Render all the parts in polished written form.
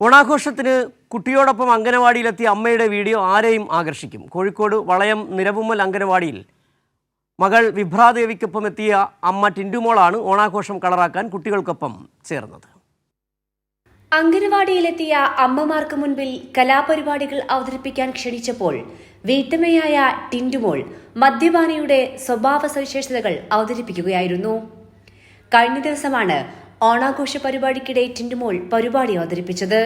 ഓണാഘോഷത്തിന് കുട്ടിയോടൊപ്പം അംഗനവാടിയിലെത്തിയ അമ്മയുടെ വീഡിയോ ആരെയും ആകർഷിക്കും. കോഴിക്കോട് വളയം നിരവുമ്മൽ അംഗനവാടിയിൽ മകൾ വിഭ്രാദേവിക്കൊപ്പം എത്തിയ അമ്മ ടിൻറ്റുമോളാണ് ഓണാഘോഷം കളറാക്കാൻ കുട്ടികൾക്കൊപ്പം ചേർന്നത്. അംഗനവാടിയിലെത്തിയ അമ്മമാർക്ക് മുൻപിൽ കലാപരിപാടികൾ അവതരിപ്പിക്കാൻ ക്ഷണിച്ചപ്പോൾ വീട്ടമ്മയായ ടിൻറ്റുമോൾ മദ്യപാനിയുടെ സ്വഭാവ സവിശേഷതകൾ അവതരിപ്പിക്കുകയായിരുന്നു. കഴിഞ്ഞ ദിവസമാണ് ഓണാഘോഷ പരിപാടിക്കിടെ ടിൻറ്റുമോൾ പരിപാടി അവതരിപ്പിച്ചത്.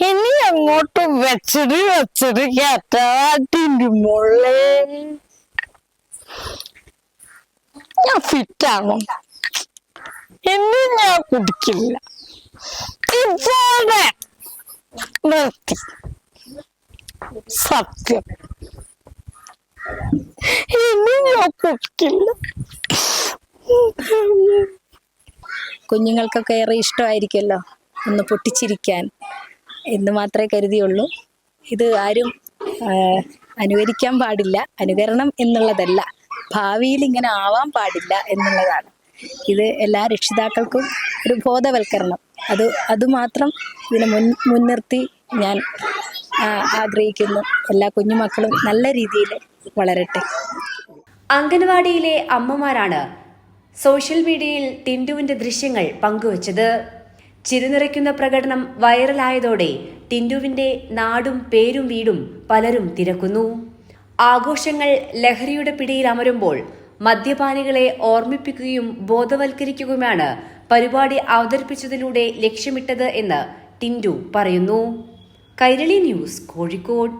ഇനി അങ്ങോട്ട് വെച്ചത് കേട്ടാ ടിൻറ്റുമോളെ, ഞാൻ ഫിറ്റാണോ? ഇനി ഞാൻ കുടിക്കില്ല, ഇപ്പോഴെ നിർത്തി. സത്യം, ഇനി ഞാൻ കുടിക്കില്ല. കുഞ്ഞുങ്ങൾക്കൊക്കെ ഏറെ ഇഷ്ടമായിരിക്കുമല്ലോ ഒന്ന് പൊട്ടിച്ചിരിക്കാൻ എന്ന് മാത്രമേ കരുതിയുള്ളൂ. ഇത് ആരും അനുകരിക്കാൻ പാടില്ല, അനുകരണം എന്നുള്ളതല്ല, ഭാവിയിൽ ഇങ്ങനെ ആവാൻ പാടില്ല എന്നുള്ളതാണ്. ഇത് എല്ലാ രക്ഷിതാക്കൾക്കും ഒരു ബോധവൽക്കരണം, അതുമാത്രം ഇതിനെ മുൻനിർത്തി ഞാൻ ആഗ്രഹിക്കുന്നു. എല്ലാ കുഞ്ഞുമക്കളും നല്ല രീതിയിൽ വളരട്ടെ. അംഗനവാടിയിലെ അമ്മമാരാണ് സോഷ്യൽ മീഡിയയിൽ ടിൻറ്റുവിന്റെ ദൃശ്യങ്ങൾ പങ്കുവച്ചത്. ചിരിനിറയ്ക്കുന്ന പ്രകടനം വൈറലായതോടെ ടിൻറ്റുവിന്റെ നാടും പേരും വീടും പലരും തിരക്കുന്നു. ആഘോഷങ്ങൾ ലഹരിയുടെ പിടിയിൽ അമരുമ്പോൾ മദ്യപാനികളെ ഓർമ്മിപ്പിക്കുകയും ബോധവൽക്കരിക്കുകയുമാണ് പരിപാടി അവതരിപ്പിച്ചതിലൂടെ ലക്ഷ്യമിട്ടത് എന്ന് ടിൻറ്റു പറയുന്നു. കൈരളി ന്യൂസ്, കോഴിക്കോട്.